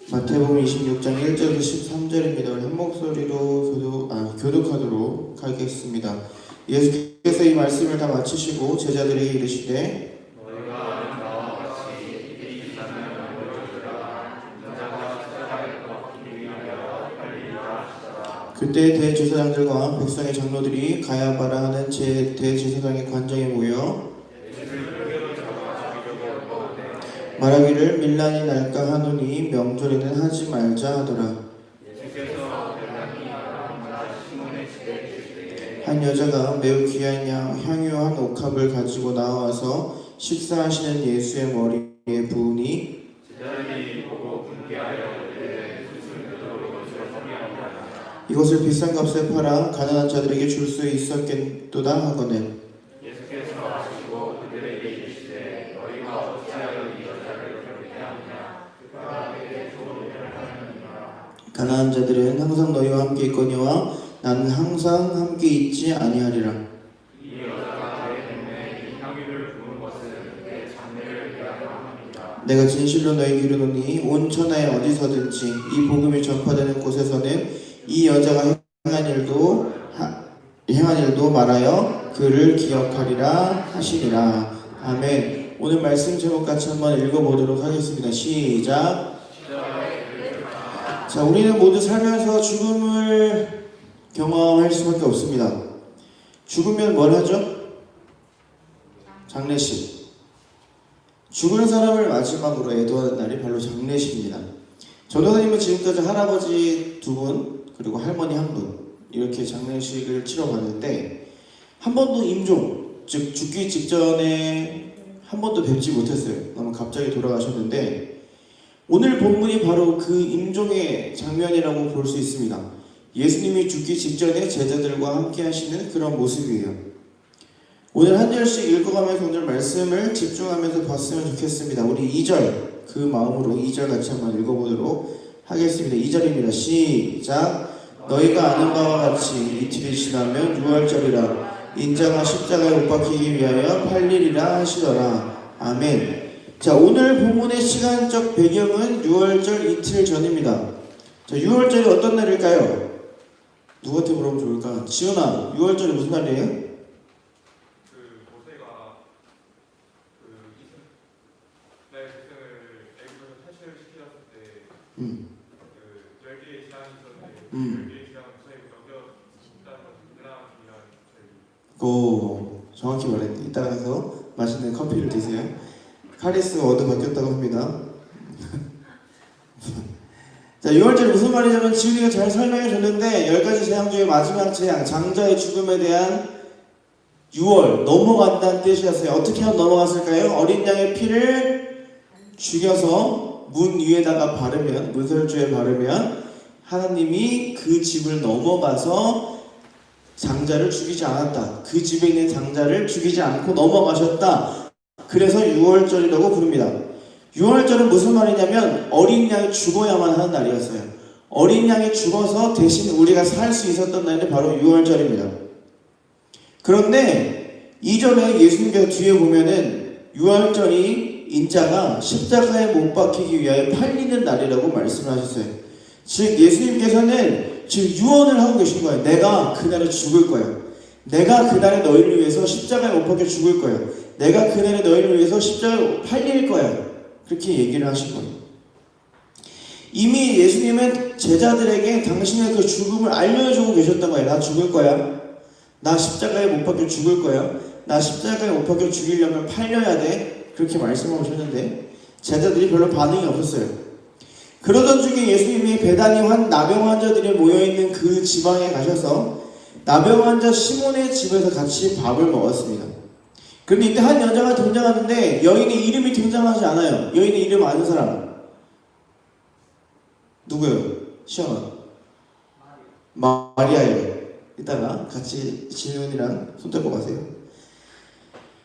마태복음 26장 1절에서 13절입니다. 우리 한 목소리로 교독하도록 하겠습니다. 예수께서 이 말씀을 다 마치시고 제자들에게 이르시되 그때 대제사장들과 백성의 장로들이 가야바라 하는 대제사장의 관정에 모여 말하기를 밀란이 날까 하노니 명절에는 하지 말자 하더라. 한 여자가 매우 귀한 향유한 옥합을 가지고 나와서 식사하시는 예수의 머리에 부으니 이것을 비싼 값에 팔아 가난한 자들에게 줄 수 있었겠도다 하거늘 가난한 자들은 항상 너희와 함께 있거니와 나는 항상 함께 있지 아니하리라. 내가 진실로 너희에게 이르노니 온 천하에 어디서든지 이 복음이 전파되는 곳에서는 이 여자가 행한 일도 말하여 그를 기억하리라 하시니라. 아멘. 오늘 말씀 제목 같이 한번 읽어보도록 하겠습니다. 시작. 자, 우리는 모두 살면서 죽음을 경험할 수밖에 없습니다. 죽으면 뭘 하죠? 장례식. 죽은 사람을 마지막으로 애도하는 날이 바로 장례식입니다. 전도사님은 지금까지 할아버지 2분 그리고 할머니 1분 이렇게 장례식을 치러봤는데 한 번도 임종, 즉 죽기 직전에 한 번도 뵙지 못했어요. 너무 갑자기 돌아가셨는데 오늘 본문이 바로 그 임종의 장면이라고 볼 수 있습니다. 예수님이 죽기 직전에 제자들과 함께 하시는 그런 모습이에요. 오늘 한 절씩 읽어가면서 오늘 말씀을 집중하면서 봤으면 좋겠습니다. 우리 2절, 그 마음으로 2절 같이 한번 읽어보도록 하겠습니다. 2절입니다. 시작. 너희가 아는 바와 같이 이틀이 지나면 유월절이라 인자가 십자가에 못 박히기 위하여 팔리리라 하시더라. 아멘. 자, 오늘 본문의 시간적 배경은 유월절 이틀 전입니다. 자, 유월절이 어떤 날일까요? 누구한테 물어보면 좋을까? 지훈아, 유월절이 무슨 날이에요? 모세가 이스라엘 백성을 애굽에서 탈출을 시켰을 때 10개의 재앙이 있었는데 10개의 재앙을 모세가 넘겨준다는 오, 정확히 말했네. 이따가 가서 맛있는 커피를 드세요. 카리스 워드 바뀌었다고 합니다. 자, 6월절이 무슨 말이냐면 지훈이가 잘 설명해 줬는데 10가지 재앙 중에 마지막 재앙, 장자의 죽음에 대한 6월, 넘어간다는 뜻이었어요. 어떻게 하면 넘어갔을까요? 어린 양의 피를 죽여서 문 위에다가 바르면, 문설주에 바르면 하나님이 그 집을 넘어가서 장자를 죽이지 않았다. 그 집에 있는 장자를 죽이지 않고 넘어가셨다. 그래서 6월절이라고 부릅니다. 6월절은 무슨 말이냐면 어린 양이 죽어야만 하는 날이었어요. 어린 양이 죽어서 대신 우리가 살 수 있었던 날이 바로 6월절입니다. 그런데 이전에 예수님께서 뒤에 보면은 6월절이 인자가 십자가에 못 박히기 위하여 팔리는 날이라고 말씀하셨어요. 즉 예수님께서는 지금 유언을 하고 계신 거예요. 내가 그날에 죽을 거야. 내가 그날에 너희를 위해서 십자가에 못 박혀 죽을 거야. 내가 그날에 너희를 위해서 십자가에 팔릴 거야. 그렇게 얘기를 하신 거예요. 이미 예수님은 제자들에게 당신의 그 죽음을 알려주고 계셨던 거예요. 나 죽을 거야. 나 십자가에 못 박혀 죽을 거야. 나 십자가에 못 박혀 죽이려면 팔려야 돼. 그렇게 말씀하셨는데 제자들이 별로 반응이 없었어요. 그러던 중에 예수님이 배단위 나병 환자들이 모여있는 그 지방에 가셔서 나병 환자 시몬의 집에서 같이 밥을 먹었습니다. 그런데 이때 한 여자가 등장하는데 여인의 이름이 등장하지 않아요. 여인의 이름 아는 사람? 누구요? 시원아. 마리아예요. 이따가 같이 지훈이랑 손잡고 가세요.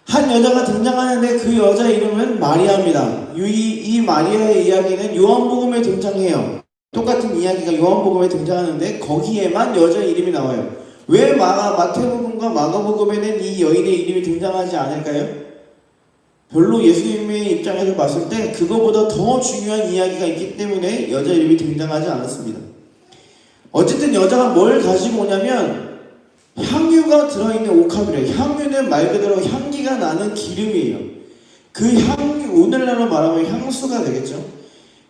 한 여자가 등장하는데 그 여자 이름은 마리아입니다. 이 마리아의 이야기는 요한복음에 등장해요. 똑같은 이야기가 요한복음에 등장하는데 거기에만 여자 이름이 나와요. 왜 마태복음과 마가복음에는 이 여인의 이름이 등장하지 않을까요? 별로 예수님의 입장에서 봤을 때 그거보다 더 중요한 이야기가 있기 때문에 여자 이름이 등장하지 않았습니다. 어쨌든 여자가 뭘 가지고 오냐면 향유가 들어있는 옥합이래요. 향유는 말 그대로 향기가 나는 기름이에요. 그 향유, 오늘날로 말하면 향수가 되겠죠.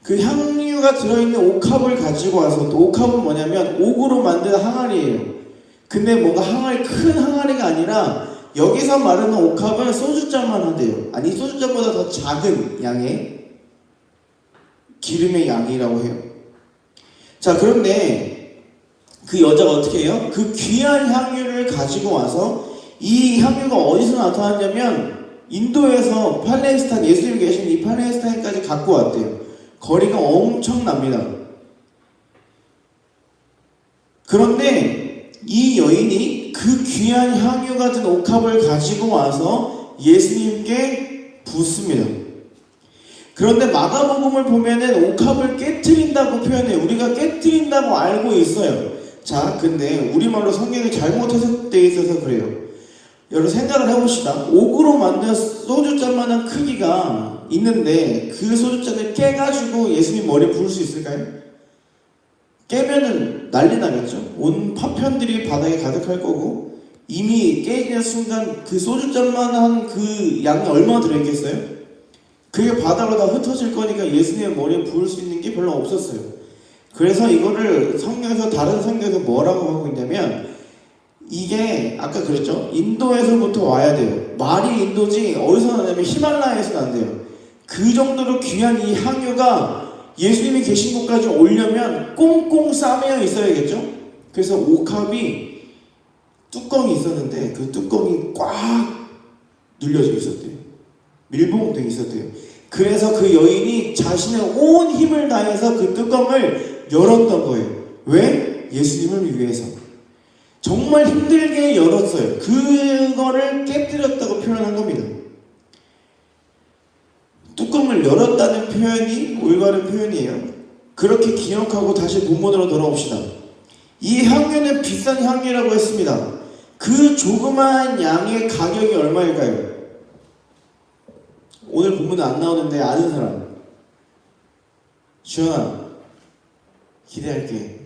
그 향유가 들어있는 옥합을 가지고 와서, 또 옥합은 뭐냐면 옥으로 만든 항아리예요. 근데 뭔가 항아리, 큰 항아리가 아니라 여기서 말하는 옥합은 소주잔만 한대요. 아니, 소주잔보다 더 작은 양의 기름의 양이라고 해요. 자, 그런데 그 여자가 어떻게 해요? 그 귀한 향유를 가지고 와서, 이 향유가 어디서 나타났냐면 인도에서 팔레스타인, 예수님이 계신 이 팔레스타인까지 갖고 왔대요. 거리가 엄청납니다. 그런데 이 여인이 그 귀한 향유 같은 옥합을 가지고 와서 예수님께 붓습니다. 그런데 마가복음을 보면은 옥합을 깨트린다고 표현해요. 우리가 깨트린다고 알고 있어요. 자, 근데 우리말로 성경이 잘못 해석되어 있어서 그래요. 여러분 생각을 해봅시다. 옥으로 만든 소주잔만한 크기가 있는데 그 소주잔을 깨가지고 예수님 머리에 부을 수 있을까요? 깨면은 난리 나겠죠. 온 파편들이 바닥에 가득할 거고, 이미 깨지는 순간 그 소주잔만한 그 양이 얼마나 들어있겠어요? 그게 바닥으로 다 흩어질 거니까 예수님의 머리에 부을 수 있는 게 별로 없었어요. 그래서 이거를 성경에서, 다른 성경에서 뭐라고 하고 있냐면, 이게 아까 그랬죠? 인도에서부터 와야 돼요. 말이 인도지 어디서 나냐면 히말라야에서 난대요. 그 정도로 귀한 이 향유가 예수님이 계신 곳까지 오려면 꽁꽁 싸매어 있어야겠죠? 그래서 옥합이 뚜껑이 있었는데 그 뚜껑이 꽉 눌려져 있었대요. 밀봉돼 있었대요. 그래서 그 여인이 자신의 온 힘을 다해서 그 뚜껑을 열었던 거예요. 왜? 예수님을 위해서. 정말 힘들게 열었어요. 그거를 깨뜨렸다고 표현한 겁니다. 뚜껑을 열었다는 표현이 올바른 표현이에요. 그렇게 기억하고 다시 본문으로 돌아옵시다. 이 향유는 비싼 향유라고 했습니다. 그 조그마한 양의 가격이 얼마일까요? 오늘 본문은 안 나오는데 아는 사람. 주연아, 기대할게.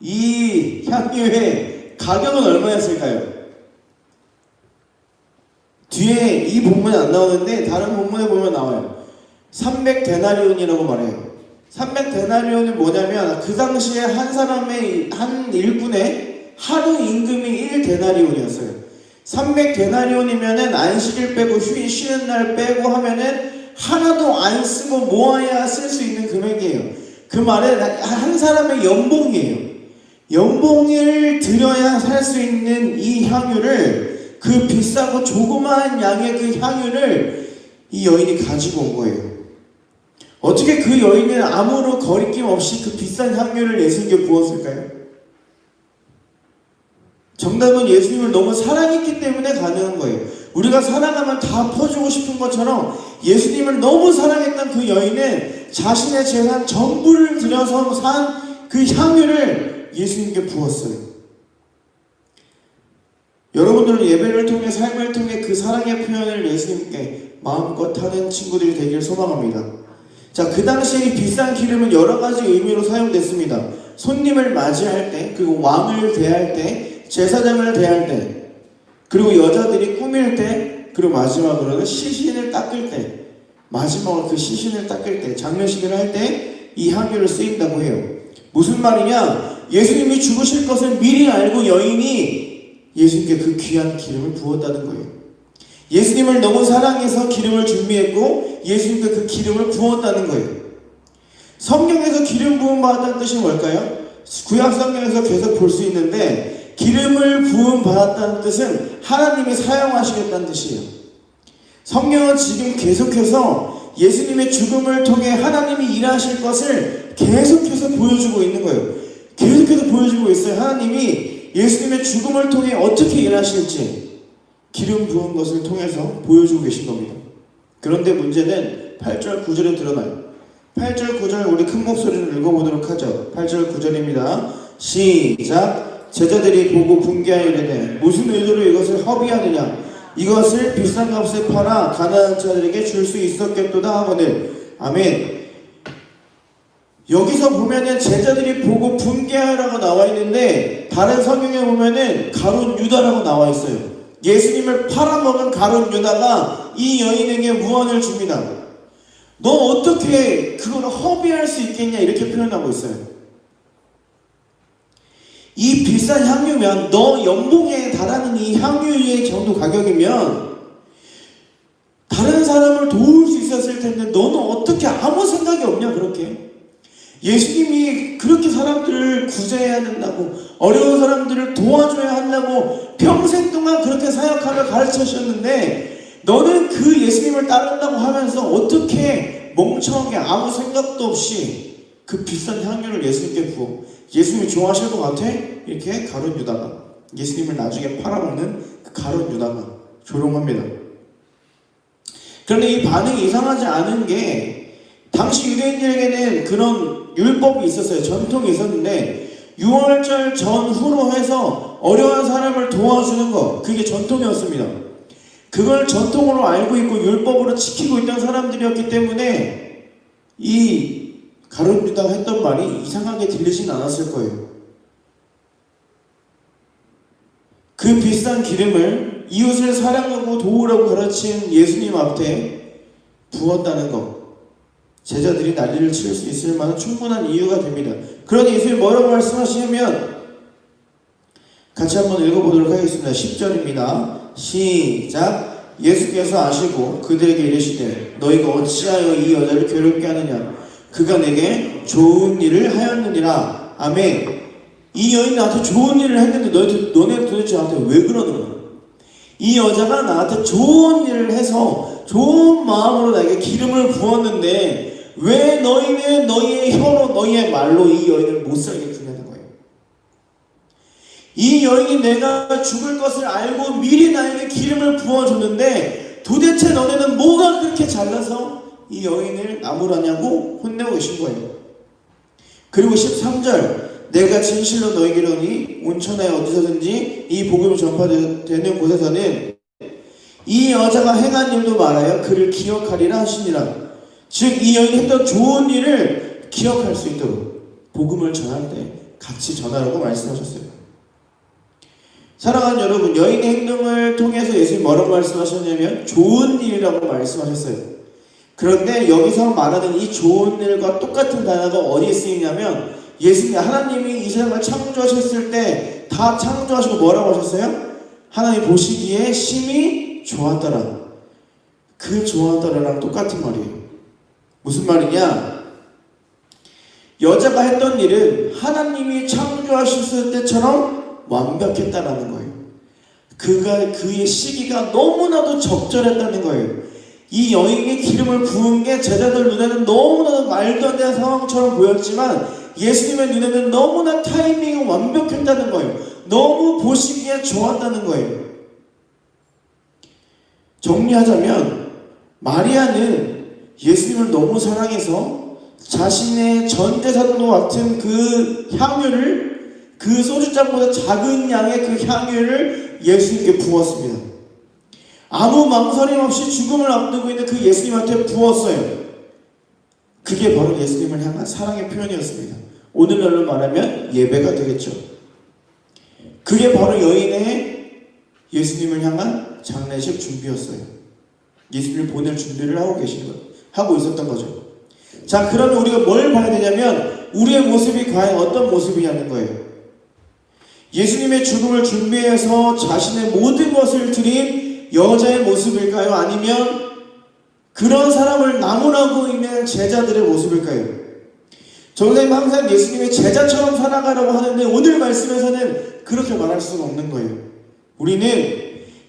이 향유의 가격은 얼마였을까요? 뒤에 이 본문에 안 나오는데 다른 본문에 보면 나와요. 300데나리온이라고 말해요. 300데나리온은 뭐냐면 그 당시에 한 사람의, 한 일꾼의 하루 임금이 1데나리온이었어요. 300데나리온이면은 안식일 빼고 쉬는 날 빼고 하면은 하나도 안 쓰고 모아야 쓸 수 있는 금액이에요. 그 말은 한 사람의 연봉이에요. 연봉을 들여야 살 수 있는 이 향유를, 그 비싸고 조그마한 양의 그 향유를 이 여인이 가지고 온 거예요. 어떻게 그 여인은 아무런 거리낌 없이 그 비싼 향유를 예수님께 부었을까요? 정답은 예수님을 너무 사랑했기 때문에 가능한 거예요. 우리가 사랑하면 다 퍼주고 싶은 것처럼 예수님을 너무 사랑했던 그 여인은 자신의 재산 전부를 들여서 산 그 향유를 예수님께 부었어요. 여러분들은 예배를 통해, 삶을 통해 그 사랑의 표현을 예수님께 마음껏 하는 친구들이 되길 소망합니다. 자, 그 당시에 이 비싼 기름은 여러 가지 의미로 사용됐습니다. 손님을 맞이할 때, 그리고 왕을 대할 때, 제사장을 대할 때, 그리고 여자들이 꾸밀 때, 그리고 마지막으로는 시신을 닦을 때, 마지막으로 그 시신을 닦을 때, 장례식을 할 때 이 향유를 쓰인다고 해요. 무슨 말이냐? 예수님이 죽으실 것을 미리 알고 여인이 예수님께 그 귀한 기름을 부었다는 거예요. 예수님을 너무 사랑해서 기름을 준비했고 예수님께 그 기름을 부었다는 거예요. 성경에서 기름 부음 받았다는 뜻이 뭘까요? 구약 성경에서 계속 볼 수 있는데, 기름을 부음 받았다는 뜻은 하나님이 사용하시겠다는 뜻이에요. 성경은 지금 계속해서 예수님의 죽음을 통해 하나님이 일하실 것을 계속해서 보여주고 있는 거예요. 계속해서 보여주고 있어요. 하나님이 예수님의 죽음을 통해 어떻게 일하실지 기름 부은 것을 통해서 보여주고 계신 겁니다. 그런데 문제는 8절 9절에 드러나요. 8절 9절 우리 큰 목소리로 읽어보도록 하죠. 8절 9절입니다. 시작. 제자들이 보고 분개하여 이르되 무슨 의도로 이것을 허비하느냐? 이것을 비싼 값에 팔아 가난한 자들에게 줄 수 있었겠도다 하거늘. 아멘. 여기서 보면은 제자들이 보고 분개하라고 나와 있는데 다른 성경에 보면은 가룟 유다라고 나와 있어요. 예수님을 팔아먹은 가룟 유다가 이 여인에게 무언을 줍니다. 너 어떻게 그걸 허비할 수 있겠냐 이렇게 표현하고 있어요. 이 비싼 향유면 너 연봉에 달하는 이 향유의 정도 가격이면 다른 사람을 도울 수 있었을 텐데 너는 어떻게 아무 생각이 없냐 그렇게. 예수님이 그렇게 사람들을 구제해야 된다고 어려운 사람들을 도와줘야 한다고 평생 동안 그렇게 사역하며 가르치셨는데 너는 그 예수님을 따른다고 하면서 어떻게 멍청하게 아무 생각도 없이 그 비싼 향유를 예수님께 부어 예수님이 좋아하실 것 같아? 이렇게 가룟 유다가 예수님을 나중에 팔아먹는 그 가룟 유다가 조롱합니다. 그런데 이 반응이 이상하지 않은 게 당시 유대인들에게는 그런 율법이 있었어요. 전통이 있었는데 6월절 전후로 해서 어려운 사람을 도와주는 것 그게 전통이었습니다. 그걸 전통으로 알고 있고 율법으로 지키고 있던 사람들이었기 때문에 이 가룟 유다가 했던 말이 이상하게 들리진 않았을 거예요. 그 비싼 기름을 이웃을 사랑하고 도우라고 가르친 예수님 앞에 부었다는 것 제자들이 난리를 칠 수 있을 만한 충분한 이유가 됩니다. 그러니 예수님이 뭐라고 말씀하시냐면 같이 한번 읽어보도록 하겠습니다. 10절입니다. 시작. 예수께서 아시고 그들에게 이르시되 너희가 어찌하여 이 여자를 괴롭게 하느냐 그가 내게 좋은 일을 하였느니라. 아멘. 이 여인이 나한테 좋은 일을 했는데 너네 도대체 나한테 왜 그러는 거야? 이 여자가 나한테 좋은 일을 해서 좋은 마음으로 나에게 기름을 부었는데 왜 너희는 너희의 혀로 너희의 말로 이 여인을 못살게 주냐는 거예요. 이 여인이 내가 죽을 것을 알고 미리 나에게 기름을 부어줬는데 도대체 너네는 뭐가 그렇게 잘나서 이 여인을 나무라냐고 혼내고 계신 거예요. 그리고 13절 내가 진실로 너에게 이르노니 온천에 어디서든지 이 복음이 전파되는 곳에서는 이 여자가 행한 일도 말하여 그를 기억하리라 하시니라. 즉 이 여인이 했던 좋은 일을 기억할 수 있도록 복음을 전할 때 같이 전하라고 말씀하셨어요. 사랑하는 여러분, 여인의 행동을 통해서 예수님이 뭐라고 말씀하셨냐면 좋은 일이라고 말씀하셨어요. 그런데 여기서 말하는 이 좋은 일과 똑같은 단어가 어디에 쓰이냐면 예수님 하나님이 이 세상을 창조하셨을 때 다 창조하시고 뭐라고 하셨어요? 하나님 보시기에 심히 좋았더라. 그 좋았더라랑 똑같은 말이에요. 무슨 말이냐? 여자가 했던 일은 하나님이 창조하셨을 때처럼 완벽했다라는 거예요. 그의 시기가 너무나도 적절했다는 거예요. 이 여인이 기름을 부은 게 제자들 눈에는 너무나도 말도 안 되는 상황처럼 보였지만 예수님의 눈에는 너무나 타이밍이 완벽했다는 거예요. 너무 보시기에 좋았다는 거예요. 정리하자면 마리아는 예수님을 너무 사랑해서 자신의 전 재산도 같은 그 향유를 그 소주잔보다 작은 양의 그 향유를 예수님께 부었습니다. 아무 망설임 없이 죽음을 앞두고 있는 그 예수님한테 부었어요. 그게 바로 예수님을 향한 사랑의 표현이었습니다. 오늘날로 말하면 예배가 되겠죠. 그게 바로 여인의 예수님을 향한 장례식 준비였어요. 예수님을 보낼 준비를 하고 있었던 거죠. 자, 그러면 우리가 뭘 봐야 되냐면 우리의 모습이 과연 어떤 모습이냐는 거예요. 예수님의 죽음을 준비해서 자신의 모든 것을 드린 여자의 모습일까요? 아니면 그런 사람을 나무라고 있는 제자들의 모습일까요? 선생님 항상 예수님의 제자처럼 살아가라고 하는데 오늘 말씀에서는 그렇게 말할 수가 없는 거예요. 우리는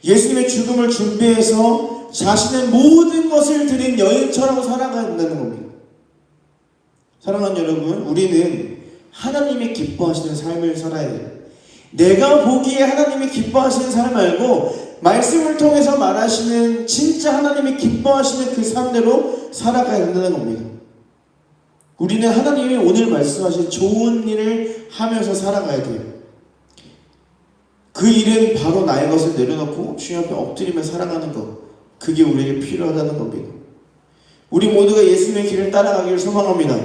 예수님의 죽음을 준비해서 자신의 모든 것을 드린 여인처럼 살아가야 된다는 겁니다. 사랑하는 여러분, 우리는 하나님이 기뻐하시는 삶을 살아야 돼요. 내가 보기에 하나님이 기뻐하시는 삶 말고 말씀을 통해서 말하시는 진짜 하나님이 기뻐하시는 그 삶대로 살아가야 된다는 겁니다. 우리는 하나님이 오늘 말씀하신 좋은 일을 하면서 살아가야 돼요. 그 일은 바로 나의 것을 내려놓고 주님 앞에 엎드리며 살아가는 것. 그게 우리에게 필요하다는 겁니다. 우리 모두가 예수님의 길을 따라가기를 소망합니다.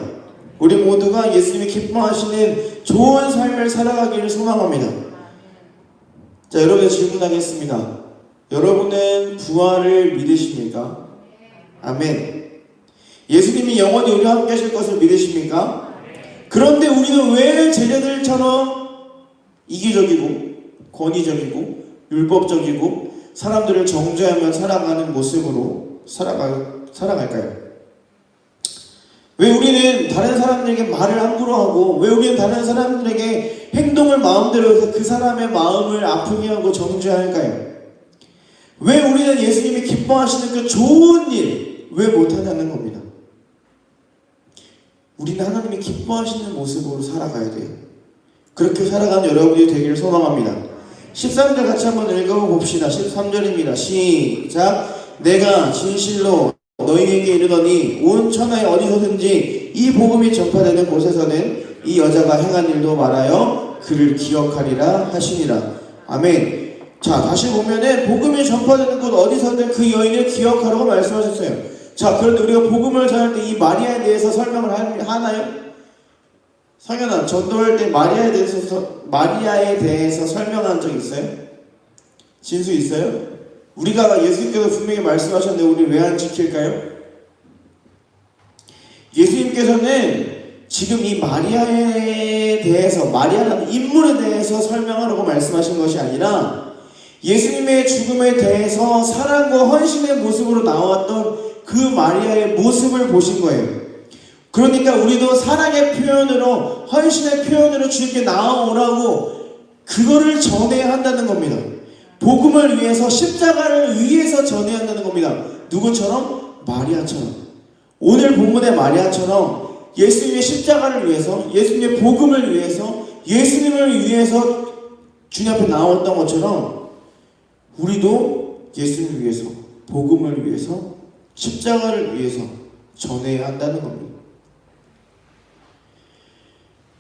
우리 모두가 예수님이 기뻐하시는 좋은 삶을 살아가기를 소망합니다. 자, 여러분 질문하겠습니다. 여러분은 부활을 믿으십니까? 아멘. 예수님이 영원히 우리와 함께 하실 것을 믿으십니까? 그런데 우리는 왜 제자들처럼 이기적이고 권위적이고 율법적이고 사람들을 정죄하며 살아가는 모습으로 살아갈까요? 왜 우리는 다른 사람들에게 말을 함부로 하고, 왜 우리는 다른 사람들에게 행동을 마음대로 해서 그 사람의 마음을 아프게 하고 정죄할까요? 왜 우리는 예수님이 기뻐하시는 그 좋은 일 왜 못하냐는 겁니다. 우리는 하나님이 기뻐하시는 모습으로 살아가야 돼요. 그렇게 살아가는 여러분이 되기를 소망합니다. 13절 같이 한번 읽어봅시다. 13절입니다. 시작. 내가 진실로 너희에게 이르더니 온 천하에 어디서든지 이 복음이 전파되는 곳에서는 이 여자가 행한 일도 말하여 그를 기억하리라 하시니라. 아멘. 자, 다시 보면은 복음이 전파되는 곳 어디서든 그 여인을 기억하라고 말씀하셨어요. 자, 그런데 우리가 복음을 전할 때 이 마리아에 대해서 설명을 하나요? 성현아, 전도할 때 마리아에 대해서 설명한 적 있어요? 진수 있어요? 우리가 예수님께서 분명히 말씀하셨는데 우리 왜 안 지킬까요? 예수님께서는 지금 이 마리아에 대해서, 마리아라는 인물에 대해서 설명하라고 말씀하신 것이 아니라 예수님의 죽음에 대해서 사랑과 헌신의 모습으로 나왔던 그 마리아의 모습을 보신 거예요. 그러니까 우리도 사랑의 표현으로, 헌신의 표현으로 주님께 나아오라고 그거를 전해야 한다는 겁니다. 복음을 위해서, 십자가를 위해서 전해야 한다는 겁니다. 누구처럼? 마리아처럼. 오늘 본문의 마리아처럼 예수님의 십자가를 위해서, 예수님의 복음을 위해서, 예수님을 위해서 주님 앞에 나왔던 것처럼 우리도 예수님을 위해서, 복음을 위해서, 십자가를 위해서 전해야 한다는 겁니다.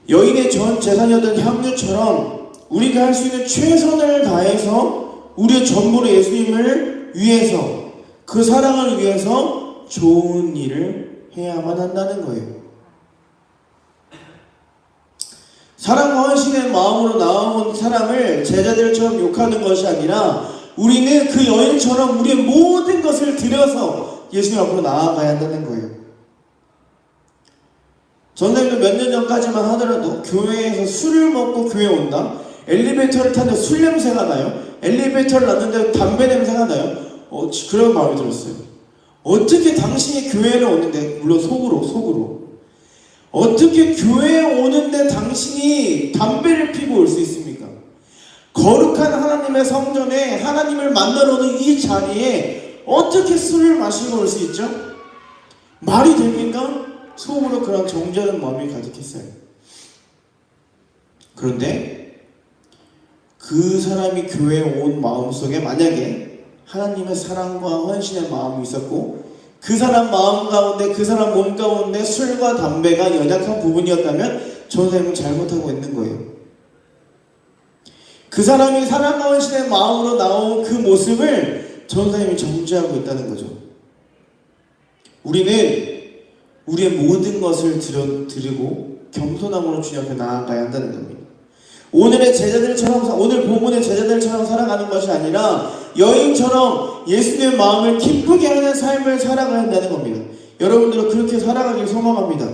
여인의 전 재산이었던 향유처럼 우리가 할 수 있는 최선을 다해서 우리의 전부로 예수님을 위해서, 그 사랑을 위해서 좋은 일을 해야만 한다는 거예요. 사랑과 헌신의 마음으로 나온 사람을 제자들처럼 욕하는 것이 아니라 우리는 그 여인처럼 우리의 모든 것을 들여서 예수님 앞으로 나아가야 한다는 거예요. 전생도 몇 년 전까지만 하더라도 교회에서 술을 먹고 교회 온다? 엘리베이터를 타는데 술 냄새가 나요? 엘리베이터를 놨는데 담배 냄새가 나요? 그런 마음이 들었어요. 어떻게 당신이 교회를 오는데, 물론 속으로 어떻게 교회에 오는데 당신이 담배를 피고 올 수 있습니까? 거룩한 하나님의 성전에 하나님을 만나러 오는 이 자리에 어떻게 술을 마시고 올 수 있죠? 말이 됩니까? 속으로 그런 정죄하는 마음이 가득했어요. 그런데 그 사람이 교회에 온 마음속에 만약에 하나님의 사랑과 헌신의 마음이 있었고 그 사람 마음 가운데, 그 사람 몸 가운데 술과 담배가 연약한 부분이었다면 전사님은 잘못하고 있는 거예요. 그 사람이 사랑과 헌신의 마음으로 나온 그 모습을 전사님이 정죄하고 있다는 거죠. 우리는 우리의 모든 것을 드리고 겸손함으로 주님 앞에 나아가야 한다는 겁니다. 오늘의 제자들처럼, 오늘 본문의 제자들처럼 살아가는 것이 아니라 여인처럼 예수님의 마음을 기쁘게 하는 삶을 살아가야 한다는 겁니다. 여러분들은 그렇게 살아가길 소망합니다.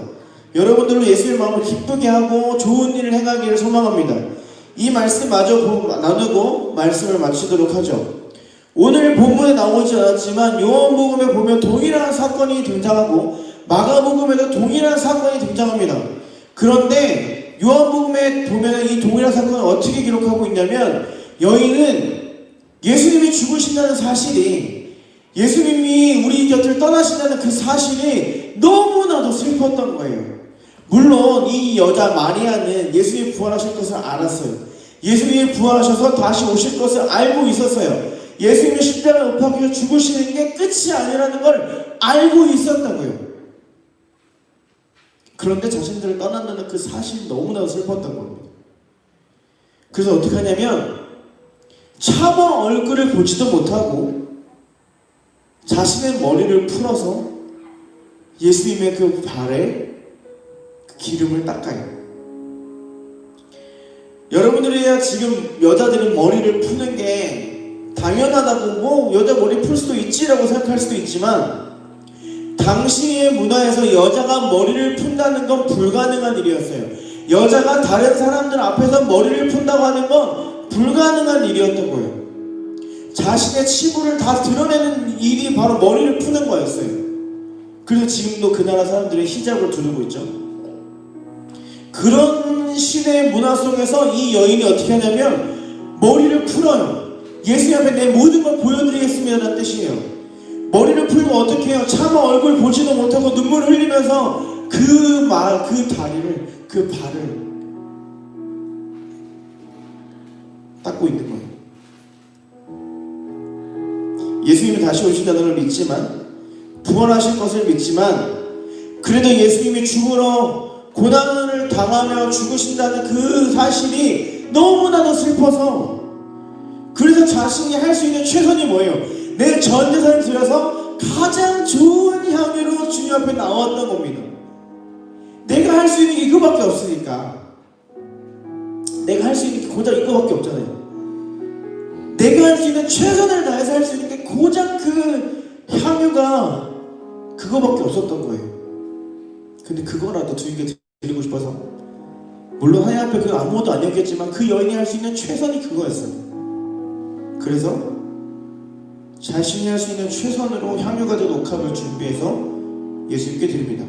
여러분들로 예수님의 마음을 기쁘게 하고 좋은 일을 행하기를 소망합니다. 이 말씀 마저 나누고 말씀을 마치도록 하죠. 오늘 본문에 나오지 않았지만 요한복음에 보면 동일한 사건이 등장하고 마가복음에도 동일한 사건이 등장합니다. 그런데 요한복음에 보면 이 동일한 사건을 어떻게 기록하고 있냐면 여인은 예수님이 죽으신다는 사실이, 예수님이 우리 곁을 떠나신다는 그 사실이 너무나도 슬펐던 거예요. 물론 이 여자 마리아는 예수님이 부활하실 것을 알았어요. 예수님이 부활하셔서 다시 오실 것을 알고 있었어요. 예수님이 십자가에 못 박혀 죽으시는 게 끝이 아니라는 걸 알고 있었다고요. 그런데 자신들을 떠난다는 그 사실이 너무나도 슬펐던 겁니다. 그래서 어떻게 하냐면 차마 얼굴을 보지도 못하고 자신의 머리를 풀어서 예수님의 그 발에 그 기름을 닦아요. 여러분들이야 지금 여자들은 머리를 푸는 게 당연하다고 뭐 여자 머리 풀 수도 있지라고 생각할 수도 있지만 당시의 문화에서 여자가 머리를 푼다는 건 불가능한 일이었어요. 여자가 다른 사람들 앞에서 머리를 푼다고 하는 건 불가능한 일이었던 거예요. 자신의 치부를 다 드러내는 일이 바로 머리를 푸는 거였어요. 그래서 지금도 그 나라 사람들이 히잡을 두르고 있죠. 그런 시대의 문화 속에서 이 여인이 어떻게 하냐면 머리를 풀어요. 예수님 앞에 내 모든 걸 보여드리겠습니다 라는 뜻이에요. 머리를 풀고 어떻게 해요? 차마 얼굴 보지도 못하고 눈물을 흘리면서 그 다리를, 그 발을 닦고 있는 거예요. 예수님이 다시 오신다는 걸 믿지만, 부활하실 것을 믿지만, 그래도 예수님이 죽으러 고난을 당하며 죽으신다는 그 사실이 너무나도 슬퍼서, 그래서 자신이 할 수 있는 최선이 뭐예요? 내 전 재산을 들여서 가장 좋은 향유로 주님 앞에 나왔던 겁니다. 내가 할 수 있는 게 이거밖에 없으니까. 내가 할 수 있는 게 고작 이거밖에 없잖아요. 내가 할 수 있는 최선을 다해서 할 수 있는 게 고작 그 향유가 그거밖에 없었던 거예요. 근데 그거라도 주님께 드리고 싶어서, 물론 하나님 앞에 그 아무것도 아니었겠지만 그 여인이 할 수 있는 최선이 그거였어요. 그래서 자신이 할 수 있는 최선으로 향유가 된 옥합을 준비해서 예수님께 드립니다.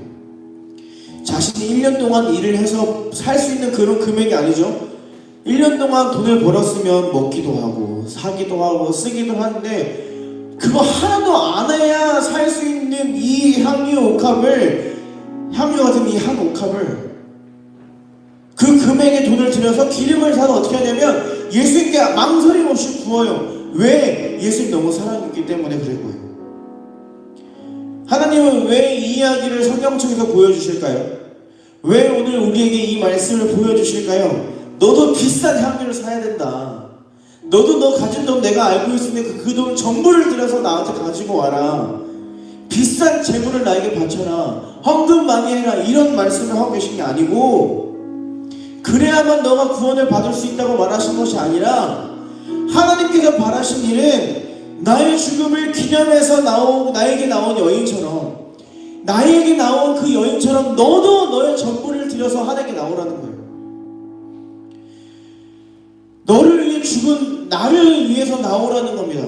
자신이 1년 동안 일을 해서 살 수 있는 그런 금액이 아니죠. 1년 동안 돈을 벌었으면 먹기도 하고 사기도 하고 쓰기도 하는데 그거 하나도 안 해야 살 수 있는 이 향유 옥합을, 향유 같은 이 한 옥합을 그 금액의 돈을 들여서 기름을 사서 어떻게 하냐면 예수님께 망설임 없이 부어요. 왜? 예수님 너무 사랑했기 때문에 그런 거예요. 하나님은 왜 이 이야기를 성경책에서 보여주실까요? 왜 오늘 우리에게 이 말씀을 보여주실까요? 너도 비싼 향유를 사야 된다. 너도 너 가진 돈, 내가 알고 있으니까 그 돈 전부를 들여서 나한테 가지고 와라. 비싼 재물을 나에게 바쳐라. 헌금 많이 해라. 이런 말씀을 하고 계신 게 아니고, 그래야만 너가 구원을 받을 수 있다고 말하신 것이 아니라, 하나님께서 바라신 일은 나의 죽음을 기념해서 나에게 나온 여인처럼, 나에게 나온 그 여인처럼 너도 너의 전부를 들여서 하나님께 나오라는 거예요. 너를 위해 죽은 나를 위해서 나오라는 겁니다.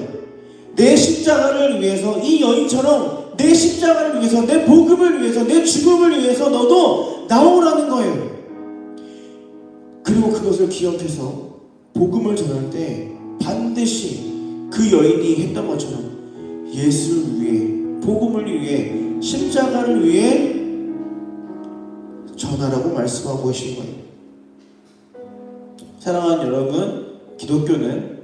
내 십자가를 위해서, 이 여인처럼 내 십자가를 위해서, 내 복음을 위해서, 내 죽음을 위해서 너도 나오라는 거예요. 그리고 그것을 기억해서 복음을 전할 때 반드시 그 여인이 했던 것처럼 예수를 위해, 복음을 위해, 십자가를 위해 전하라고 말씀하고 계신 거예요. 사랑하는 여러분, 기독교는,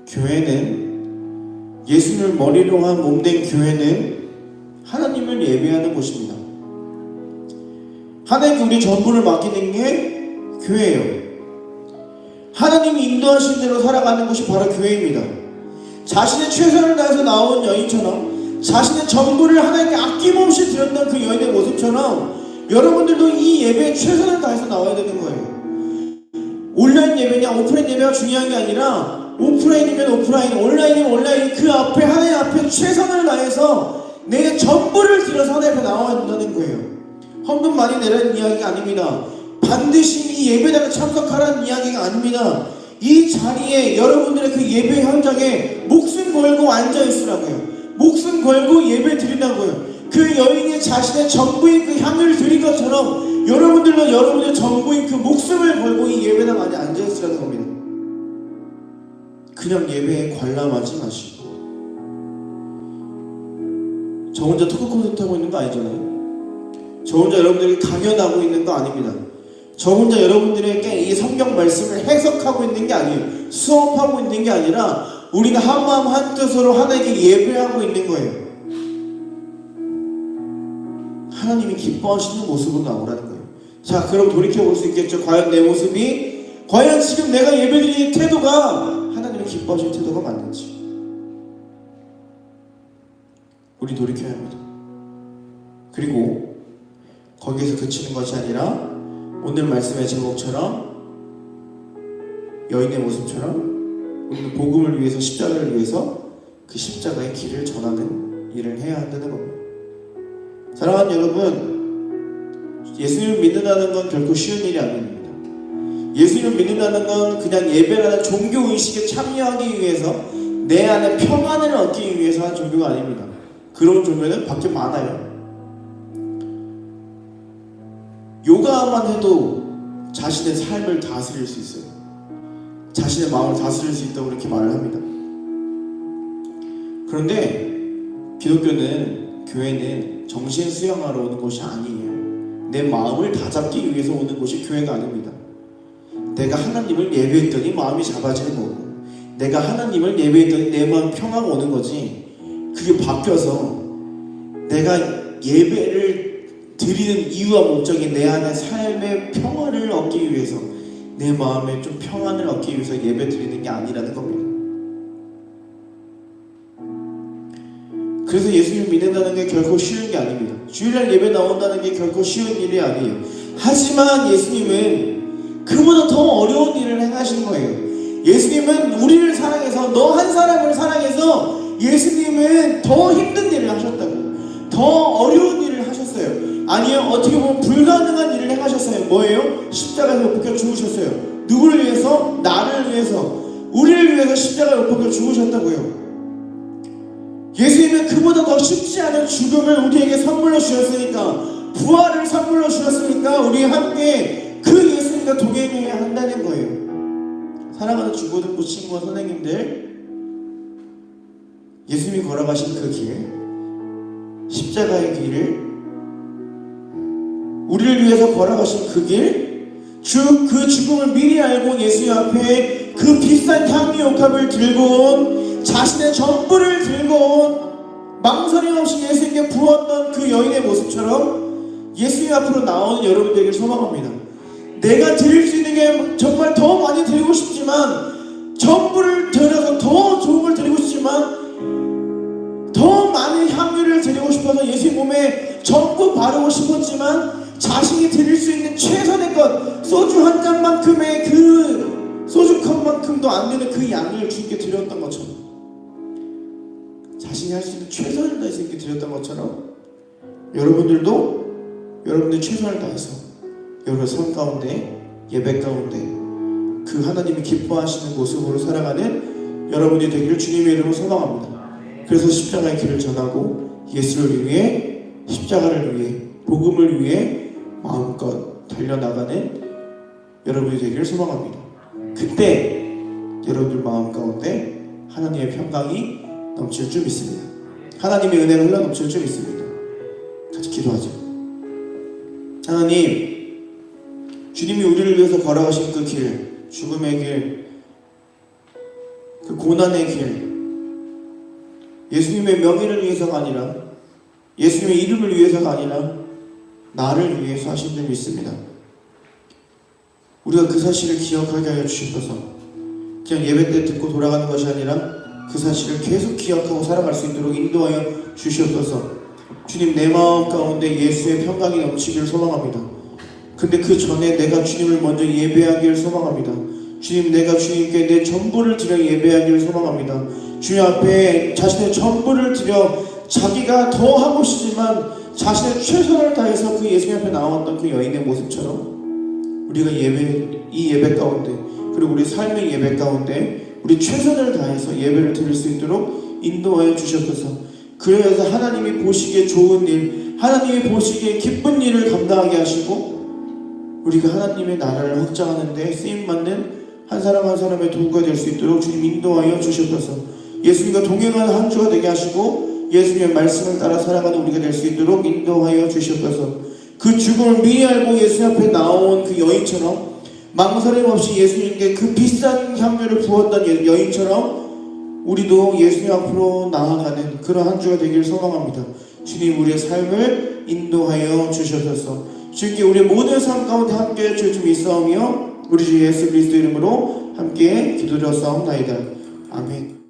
교회는, 예수를 머리로 한 몸된 교회는 하나님을 예배하는 곳입니다. 하나님께 우리 전부를 맡기는 게 교회예요. 하나님이 인도하신 대로 살아가는 곳이 바로 교회입니다. 자신의 최선을 다해서 나온 여인처럼, 자신의 전부를 하나님께 아낌없이 드렸던 그 여인의 모습처럼 여러분들도 이 예배에 최선을 다해서 나와야 되는 거예요. 온라인 예배냐 오프라인 예배가 중요한 게 아니라, 오프라인이면 오프라인, 온라인이면 온라인, 그 앞에 하나님 앞에 최선을 다해서 내 전부를 들여서 하나님 앞에 나와야 된다는 거예요. 헌금 많이 내라는 이야기가 아닙니다. 반드시 이 예배당에 참석하라는 이야기가 아닙니다. 이 자리에, 여러분들의 그 예배 현장에 목숨 걸고 앉아 있으라고요. 목숨 걸고 예배 드리라고요. 그 여인이 자신의 전부인 그 향유를 드린 것처럼 여러분들도 여러분의 전부인 그 목숨을 걸고 이 예배당 안에 앉아 있으라는 겁니다. 그냥 예배에 관람하지 마시고, 저 혼자 토크 콘서트 하고 있는 거 아니잖아요. 저 혼자 여러분들에게 강연하고 있는 거 아닙니다. 저 혼자 여러분들에게 이 성경 말씀을 해석하고 있는 게 아니에요. 수업하고 있는 게 아니라 우리는 한마음 한뜻으로 하나님께 예배하고 있는 거예요. 하나님이 기뻐하시는 모습으로 나오라는 거예요. 자, 그럼 돌이켜볼 수 있겠죠. 과연 내 모습이, 과연 지금 내가 예배드리는 태도가 하나님을 기뻐하시는 기뻐하실 태도가 맞는지 우리 돌이켜야 합니다. 그리고 거기에서 그치는 것이 아니라 오늘 말씀의 제목처럼 여인의 모습처럼 우리는 복음을 위해서, 십자가를 위해서 그 십자가의 길을 전하는 일을 해야 한다는 겁니다. 사랑하는 여러분, 예수님을 믿는다는 건 결코 쉬운 일이 아닙니다. 예수님을 믿는다는 건 그냥 예배라는 종교의식에 참여하기 위해서, 내 안에 평안을 얻기 위해서 하는 종교가 아닙니다. 그런 종교는 밖에 많아요. 요가만 해도 자신의 삶을 다스릴 수 있어요. 자신의 마음을 다스릴 수 있다고 이렇게 말을 합니다. 그런데 기독교는, 교회는 정신 수양하러 오는 것이 아니에요. 내 마음을 다잡기 위해서 오는 곳이 교회가 아닙니다. 내가 하나님을 예배했더니 마음이 잡아지는 거고, 내가 하나님을 예배했더니 내 마음 평화가 오는 거지, 그게 바뀌어서 내가 예배를 드리는 이유와 목적이 내 안에 삶의 평화를 얻기 위해서, 내 마음에 좀 평안을 얻기 위해서 예배 드리는 게 아니라는 겁니다. 그래서 예수님을 믿는다는 게 결코 쉬운 게 아닙니다. 주일날 예배 나온다는 게 결코 쉬운 일이 아니에요. 하지만 예수님은 그보다 더 어려운 일을 행하시는 거예요. 예수님은 우리를 사랑해서, 너 한 사람을 사랑해서 예수님은 더 힘든 일을 하셨다고, 더 어려운 일을 하셨어요. 아니요, 어떻게 보면 불가능한 일을 행하셨어요. 뭐예요? 십자가에 못 박혀 죽으셨어요. 누구를 위해서? 나를 위해서, 우리를 위해서 십자가에 못 박혀 죽으셨다고요. 예수님은 그보다 더 쉽지 않은 죽음을 우리에게 선물로 주셨으니까, 부활을 선물로 주셨으니까 우리 함께 그 예수님과 동행해야 한다는 거예요. 사랑하는 중고등부 친구와 선생님들, 예수님이 걸어가신 그 길, 십자가의 길을, 우리를 위해서 걸어가신 그 길, 그 죽음을 미리 알고 예수님 앞에 그 비싼 향유옥합을 들고 온, 자신의 전부를 들고 온, 망설임 없이 예수님께 부었던 그 여인의 모습처럼 예수님 앞으로 나오는 여러분 되길 소망합니다. 내가 드릴 수 있는 게 정말 더 많이 드리고 싶지만, 전부를 드려서 더 좋은 걸 드리고 싶지만, 더 많은 향유를 드리고 싶어서 예수님 몸에 전부 바르고 싶었지만, 자신이 드릴 수 있는 최선의 것, 소주 한 잔만큼의 그 소주컵만큼도 안 되는 그 양을 주님께 드렸던 것처럼, 자신이 할 수 있는 최선을 다해서 이렇게 드렸던 것처럼, 여러분들도 여러분들 최선을 다해서 여러분 삶 가운데, 예배 가운데 그 하나님이 기뻐하시는 모습으로 살아가는 여러분이 되기를 주님의 이름으로 소망합니다. 그래서 십자가의 길을 전하고 예수를 위해, 십자가를 위해, 복음을 위해 마음껏 달려나가는 여러분이 되기를 소망합니다. 그때 여러분들 마음 가운데 하나님의 평강이 넘칠 줄 믿습니다. 하나님의 은혜가 흘러 넘칠 줄 믿습니다. 같이 기도하죠. 하나님, 주님이 우리를 위해서 걸어가신 그 길, 죽음의 길, 그 고난의 길, 예수님의 명예를 위해서가 아니라, 예수님의 이름을 위해서가 아니라 나를 위해서 하신 줄 믿습니다. 우리가 그 사실을 기억하게 하여 주시옵소서. 그냥 예배 때 듣고 돌아가는 것이 아니라 그 사실을 계속 기억하고 살아갈 수 있도록 인도하여 주시옵소서. 주님, 내 마음 가운데 예수의 평강이 넘치기를 소망합니다. 근데 그 전에 내가 주님을 먼저 예배하기를 소망합니다. 주님, 내가 주님께 내 전부를 드려 예배하기를 소망합니다. 주님 앞에 자신의 전부를 드려, 자기가 더 하고 싶지만 자신의 최선을 다해서 그 예수님 앞에 나왔던 그 여인의 모습처럼 우리가 이 예배 가운데, 그리고 우리 삶의 예배 가운데 우리 최선을 다해서 예배를 드릴 수 있도록 인도하여 주셨소서. 그래서 하나님이 보시기에 좋은 일, 하나님이 보시기에 기쁜 일을 감당하게 하시고, 우리가 하나님의 나라를 확장하는 데 쓰임받는 한 사람 한 사람의 도구가 될 수 있도록 주님 인도하여 주셨소서. 예수님과 동행하는 한 주가 되게 하시고, 예수님의 말씀을 따라 살아가는 우리가 될 수 있도록 인도하여 주셨소서. 그 죽음을 미리 알고 예수 앞에 나온 그 여인처럼, 망설임 없이 예수님께 그 비싼 향유를 부었던 여인처럼 우리도 예수님 앞으로 나아가는 그런 한 주가 되기를 소망합니다. 주님, 우리의 삶을 인도하여 주셔서 주님께 우리의 모든 삶 가운데 함께 해줄 줄 믿사오며 우리 주 예수 그리스도 이름으로 함께 기도드렸사옵나이다. 아멘.